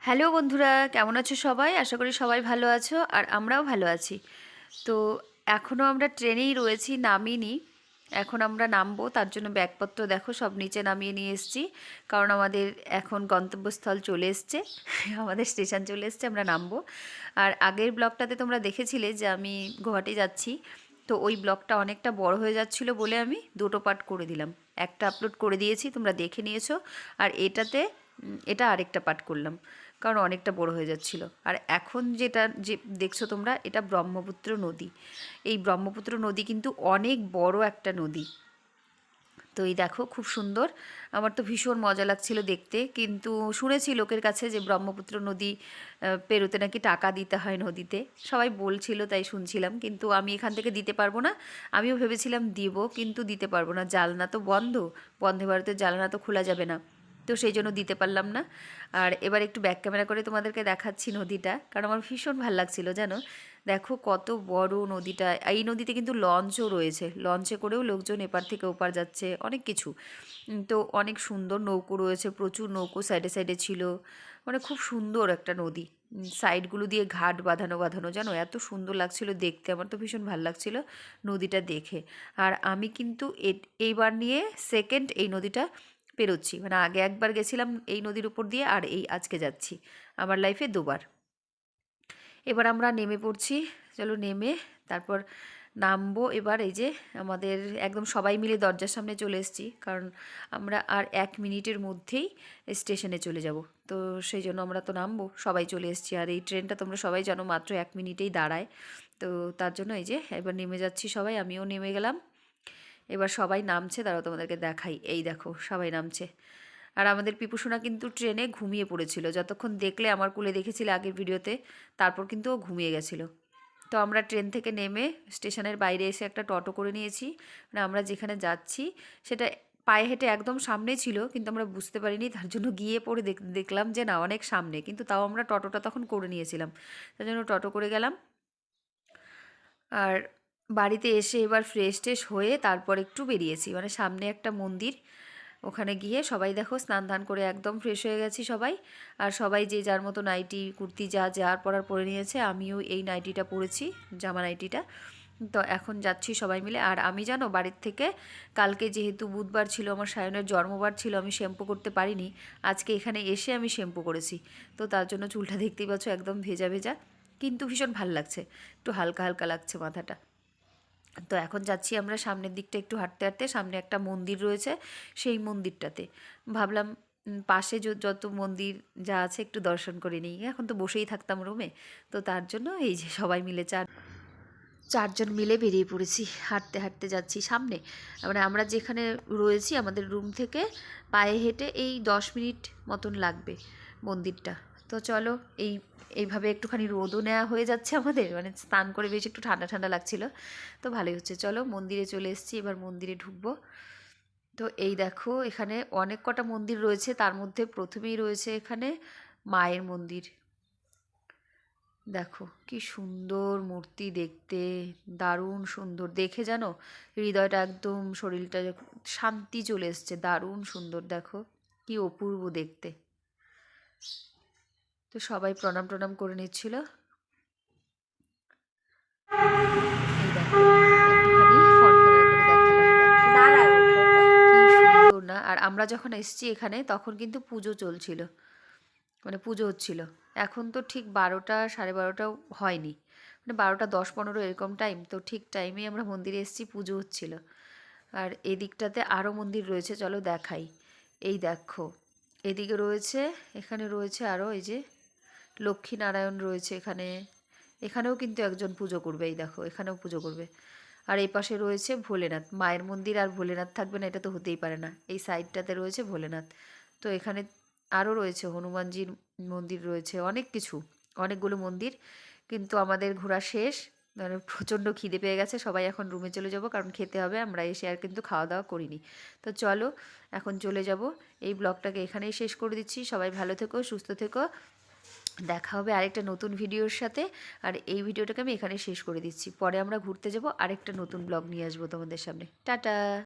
Hello বন্ধুরা, কেমন আছো সবাই? আশা করি সবাই ভালো আছো আর আমরাও ভালো আছি। তো এখনও আমরা ট্রেনেই রয়েছি, নামিনি। এখন আমরা নামবো, তার জন্য ব্যাগপত্র দেখো সব নিচে নামিয়ে নিয়ে এসেছি। কারণ আমাদের এখন গন্তব্যস্থল চলে এসছে, আমাদের স্টেশন চলে এসছে, আমরা নামবো। আর আগের ব্লগটাতে তোমরা দেখেছিলে যে আমি গুয়াহাটি যাচ্ছি। তো ওই ব্লগটা অনেকটা বড় হয়ে যাচ্ছিলো বলে আমি দুটো পার্ট করে দিলাম। একটা আপলোড করে দিয়েছি, তোমরা দেখে নিয়েছো। আর এটা আরেকটা পার্ট করলাম, কারণ অনেকটা বড় হয়ে যাচ্ছিল। আর এখন যে দেখছো তোমরা, এটা ব্রহ্মপুত্র নদী। এই ব্রহ্মপুত্র নদী কিন্তু অনেক বড় একটা নদী। তো এই দেখো, খুব সুন্দর। আমার তো ভীষণ মজা লাগছিল দেখতে, কিন্তু শুনেছি লোকের কাছে যে ব্রহ্মপুত্র নদী পেরোতে নাকি টাকা দিতে হয় নদীতে। সবাই বলছিল, তাই শুনছিলাম, কিন্তু আমি এখান থেকে দিতে পারবো না। আমিও ভেবেছিলাম দিব, কিন্তু দিতে পারবো না, জালনা তো বন্ধ। বন্দে ভারতের জালনা তো খোলা যাবে না, তো সেই জন্য দিতে পারলাম না। আর এবার একটু ব্যাক ক্যামেরা করে তোমাদেরকে দেখাচ্ছি নদীটা, কারণ আমার ভীষণ ভালো লাগছিল জানো। দেখো কত বড় নদীটা। এই নদীতে কিন্তু লঞ্চও রয়েছে, লঞ্চে করেও লোকজন এপার থেকে ওপার যাচ্ছে, অনেক কিছু। তো অনেক সুন্দর নৌকো রয়েছে, প্রচুর নৌকো সাইডে সাইডে ছিল। মানে খুব সুন্দর একটা নদী। সাইডগুলো দিয়ে ঘাট বাঁধানো বাঁধানো, জানো এত সুন্দর লাগছিল দেখতে। আমার তো ভীষণ ভালো লাগছিল নদীটা দেখে। আর আমি কিন্তু এইবার নিয়ে সেকেন্ড এই নদীটা পেরোচ্ছি। মানে আগে একবার গেছিলাম এই নদীর উপর দিয়ে, আর এই আজকে যাচ্ছি। আমার লাইফে দুবার। এবার আমরা নেমে পড়ছি। চলো নেমে তারপর নামবো। এবার এই যে আমাদের একদম সবাই মিলে দরজার সামনে চলে এসেছি, কারণ আমরা আর 1 মিনিটের মধ্যেই স্টেশনে চলে যাব। তো সেই জন্য আমরা তো নামবো, সবাই চলে এসেছি। আর এই ট্রেনটা তোমরা সবাই জানো মাত্র 1 মিনিটেই দাঁড়ায়। তো তার জন্য এই যে এবার নেমে যাচ্ছি সবাই, আমিও নেমে গেলাম। এবার সবাই নামছে, দাঁড়াও তোমাদেরকে দেখাই। এই দেখো সবাই নামছে। আর আমাদের পিপুসোনা কিন্তু ট্রেনে ঘুমিয়ে পড়েছিল, যতক্ষণ দেখলে আমার কোলে দেখেছিলে আগের ভিডিওতে। তারপর কিন্তু ও ঘুমিয়ে গেছিলো। তো আমরা ট্রেন থেকে নেমে স্টেশনের বাইরে এসে একটা টোটো করে নিয়েছি। মানে আমরা যেখানে যাচ্ছি সেটা পায়ে হেঁটে একদম সামনে ছিল, কিন্তু আমরা বুঝতে পারিনি। তার জন্য গিয়ে পরে দেখলাম যে না, অনেক সামনে, কিন্তু তাও আমরা টোটোটা তখন করে নিয়েছিলাম। তার জন্য টোটো করে গেলাম। আর বাড়িতে এসে এবার ফ্রেশ ট্রেশ হয়ে তারপর একটু বেরিয়েছি, মানে সামনে একটা মন্দির, ওখানে গিয়ে সবাই দেখো স্নান ধান করে একদম ফ্রেশ হয়ে গেছি সবাই। আর সবাই যে যার মতো নাইটি কুর্তি যা যার পরার পরে নিয়েছে, আমিও এই নাইটিটা পরেছি, জামা নাইটিটা। তো এখন যাচ্ছি সবাই মিলে। আর আমি জানো বাড়ির থেকে কালকে যেহেতু বুধবার ছিল, আমার সায়নের জন্মবার ছিল, আমি শ্যাম্পু করতে পারিনি। আজকে এখানে এসে আমি শ্যাম্পু করেছি। তো তার জন্য চুলটা দেখতেই পাচ্ছ একদম ভেজা ভেজা, কিন্তু ভীষণ ভাল লাগছে। একটু হালকা হালকা লাগছে মাথাটা। তো এখন যাচ্ছি আমরা সামনের দিকটা একটু হাঁটতে হাঁটতে। সামনে একটা মন্দির রয়েছে, সেই মন্দিরটাতে ভাবলাম পাশে যত মন্দির যা আছে একটু দর্শন করে নিই। এখন তো বসেই থাকতাম রুমে। তো তার জন্য এই যে সবাই মিলে চারজন মিলে বেরিয়ে পড়েছি, হাঁটতে হাঁটতে যাচ্ছি সামনে। মানে আমরা যেখানে রয়েছি আমাদের রুম থেকে পায়ে হেঁটে এই 10 মিনিট মতন লাগবে মন্দিরটা। তো চলো, এইভাবে একটুখানি রোদও নেওয়া হয়ে যাচ্ছে আমাদের, মানে স্নান করে বেশ একটু ঠান্ডা ঠান্ডা লাগছিল। তো ভালোই হচ্ছে। চলো মন্দিরে চলে এসেছি, এবার মন্দিরে ঢুকবো। তো এই দেখো এখানে অনেক কটা মন্দির রয়েছে, তার মধ্যে প্রথমেই রয়েছে এখানে মায়ের মন্দির। দেখো কি সুন্দর মূর্তি দেখতে, দারুণ সুন্দর দেখে, জানো হৃদয়টা একদম, শরীরটা শান্তি চলে এসছে, দারুণ সুন্দর। দেখো কি অপূর্ব দেখতে। তো সবাই প্রণাম টনাম করে নিচ্ছিল। এই দেখো একটুখানি ফোন ক্যামেরা করে দেখালাম, দেখো কি সুন্দর না। আর আমরা যখন এসেছি এখানে তখন কিন্তু পুজো চলছিল, মানে পুজো হচ্ছিল। এখন তো ঠিক 12টা 12:30টাও হয়নি, মানে 12টা 10-15 এরকম টাইম। তো ঠিক টাইমেই আমরা মন্দিরে এসেছি, পুজো হচ্ছিল। আর এদিকটাতে আরও মন্দির রয়েছে, চলো দেখাই। এই দেখো এদিকে রয়েছে, এখানে রয়েছে আরও, এই যে লক্ষ্মীনারায়ণ রয়েছে এখানে। এখানেও কিন্তু একজন পুজো করবে, এই দেখো এখানেও পুজো করবে। আর এই পাশে রয়েছে ভোলেনাথ। মায়ের মন্দির আর ভোলেনাথ থাকবে না, এটা তো হতেই পারে না। এই সাইডটাতে রয়েছে ভোলেনাথ। তো এখানে আরও রয়েছে হনুমানজির মন্দির রয়েছে, অনেক কিছু, অনেকগুলো মন্দির। কিন্তু আমাদের ঘোরা শেষ, মানে প্রচণ্ড খিদে পেয়ে গেছে, সবাই এখন রুমে চলে যাব, কারণ খেতে হবে। আমরা এসে আর কিন্তু খাওয়া দাওয়া করিনি। তো চলো এখন চলে যাব। এই ব্লগটাকে এখানেই শেষ করে দিচ্ছি। সবাই ভালো থেকো, সুস্থ থেকো। দেখা হবে আরেকটা নতুন ভিডিওর সাথে। আর এই ভিডিওটাকে আমি এখানে শেষ করে দিচ্ছি। পরে আমরা ঘুরতে যাব, আরেকটা নতুন ব্লগ নিয়ে আসবো তোমাদের সামনে। টাটা।